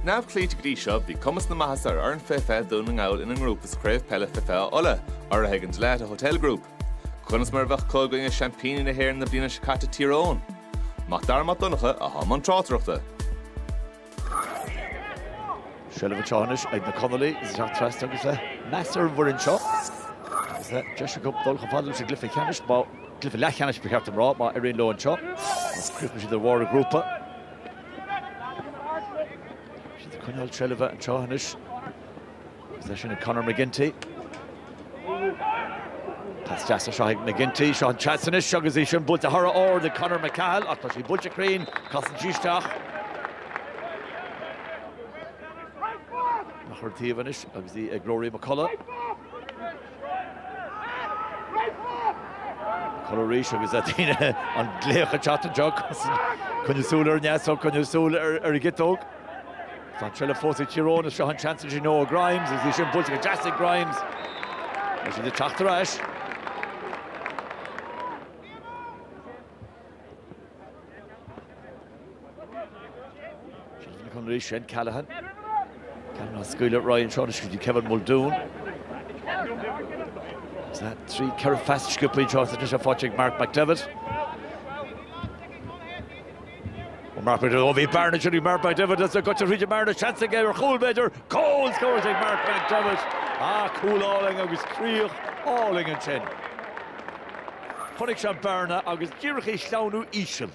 Nav clí gríseo bhí cumas na maithas ar an Fé Donegal in an grúpas Craobh Peile Fé ola ar a Eoghain-0-17 Hotel Group. Chunas mar bheith cógaing a champagne na héir na blina sicata Tyrone. Mach dar mat donnacha a haman trátrachta. Shelf Chaunish ag na Connolly Zach Trust agus a master bhurin seo. Just a couple dul gefadl se glyffe Canish, ba glyffe lech Canish bekertem ra, ba erin lo an seo. Christmas i the war grúpa. Si the Connell Trelva and Chaunish. Possession of Conor McGinty. Pass Jassa Shahig McGinty, Sean Chatsonish, Shugazishan, Bulta Hara or the Conor McCall, Atashi Bulta Creen, Costin Gishtach. Nachartivanish, agus the Glory McCullough. McCullough Reach, agus Athena on Gleocha Chatta Jog. Kunyasula Nyaso, Kunyasula Erigitog. Santrella Fosi Tyrone, Sean Chancellor Gino Grimes, as he should Bulta Jessic Grimes. As he the Tachtarash. Shen Callahan. Callahan Skyler Ryan Shawnee Kevin Muldoon. Is that three Kerry fast Skiply Charles just watching Mark McDevitt. Mark McDevitt, Barnett should be Mark McDevitt as a got to reach a Barnett chance again or Cole Better. Cole scores like Mark McDevitt. Cool alling agus Creech alling and chin. Funny shot Barna agus Jirichi Slaunu Ishel.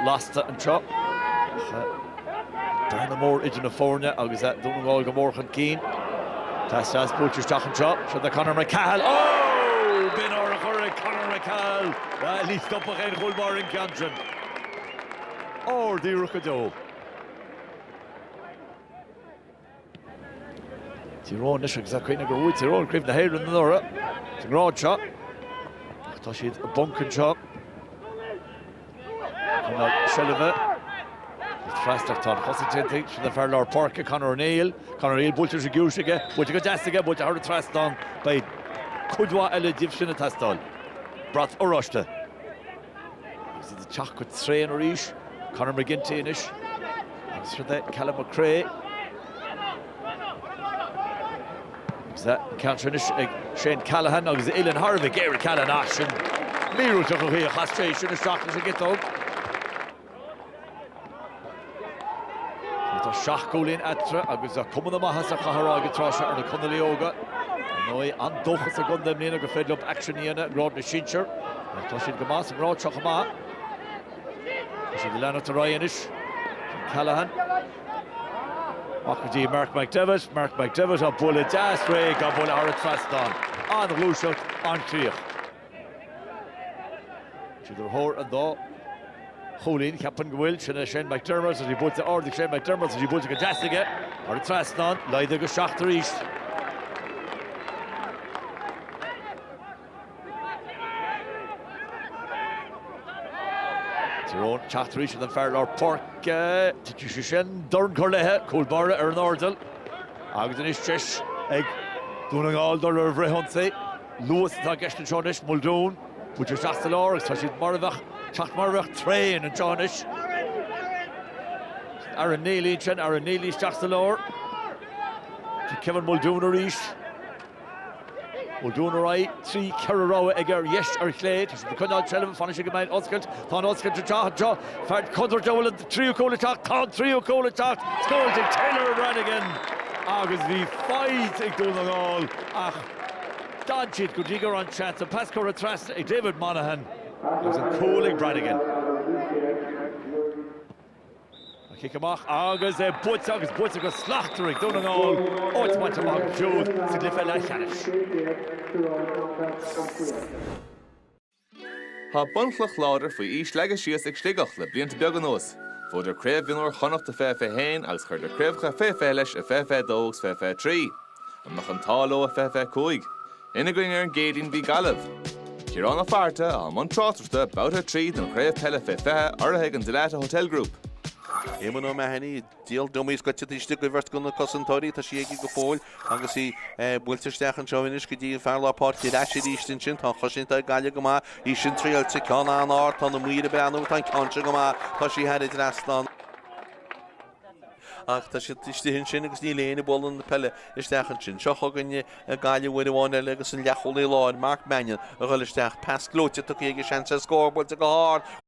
Lost it and chop. Bernamore into Fornia, agus that Donegal Gomorchan Keen. Tastas Butcher's Stock and chop. So the Conor McCall. Oh! Ben Orachore, Conor McCall. At least up again, Hulbar in Gantron. Or the Rucado. Tyrone, this is exactly a good Tyrone, Crave the hair in the Nora. It's a broad shot. I thought she had a bunking shot. Shelva. Faster Tom Hossington thinks from the Fairlaw Park, Conor O'Neill. Conor O'Neill, Bulter's a Gushiga, Bulter Gastaga, Bulter Hard Traston by Kudwa Ella Divshin at Taston. Brat Oroshta. This is the Chach with Train Orish, Conor McGinty inish. Thanks for that, Callum McCrae. Is that Countrynish, Shane Callahan, now is Ilan Harvey, Gary Callahan Ash, and Miru took away a castration, a shock as a get up. Shach Golin Atra, agus a Kumana Mahasa Kaharaga Trasha or the Kunalioga. Noi an Dochas a Gundam Nina go fed up action Nina, Rod Mishincher. Toshin Gamas and Rod Chakama. She the Lana to Ryanish. Callahan. Akadi Mark McDevitt, a bullet das ray, a bullet Harit Faston. On Lushut, on Kriech. She the Hor and Daw. Cholín Captain Gwil, Shane McDermott, as he puts the order, Shane McDermott, as he puts the Gastiga, or the Traston, Leida go Shachter East. Tyrone, Shachter East, and then Fairlaw Park, Titushishen, Durn Corlehe, Coolbara, Ernordel, Agdenish Chesh, Egg, Donegal, Dollar Vrehunse, Lewis, Tageshton Shonish, Muldoon, Butcher Shastelor, Sashid Marvach, Chach Marvach, Train and Johnish. Aaron Neely, Shastelor. Kevin Muldoon Orish. Muldoon Orai, 3 Kerraroa Eger, Yesh or Clay, the Connell Trelva, finishing a man, Oscart, Thon Oscart to Jaw, Fard Condor Joel, and 3 Colatach, Thon 3 Colatach, scores in Taylor Brannigan. August the fight, it goes on all. Dodgit, good jigger on chance, and Pascora Trust, David Monaghan. There's a cooling Brannigan. Kick him off, August, Butts, go slaughtering, Donegal. Oh, it's much of a Jude, Sidlifel Ashanish. Ha bunflach lauder for each legacies extigach le bliant beganos. For the Craobh winner Chonach the Fé20 als chur the Craobh Fé20 a Fé20 Fé20 and Machantalo a Fé20 Inagring and Gading be Galav. Here on a farta, I'm on Trottersta about a tree than Craobh Peile Fé20 or a Eoghain-0-17 Hotel Group. Éman ó mehanní díal domís go tíiste go bhirt gona cosantóí tá si go fóil agus í builteisteach an seoinis go dtí fearlápáirtí eisi rístin sin tá chosinta gaiile go má í sin tríalta ceanna an áir tá na muire breanú tá canse go má tá si head drastan. Ach tá si tíiste sin agus ní léana bol na Peile isteach an sin seo chuganne gaiile bhfuil agus an lechoí láin Mark Mannion a ghilisteach pas glóte tu ige sean scórbol a go hár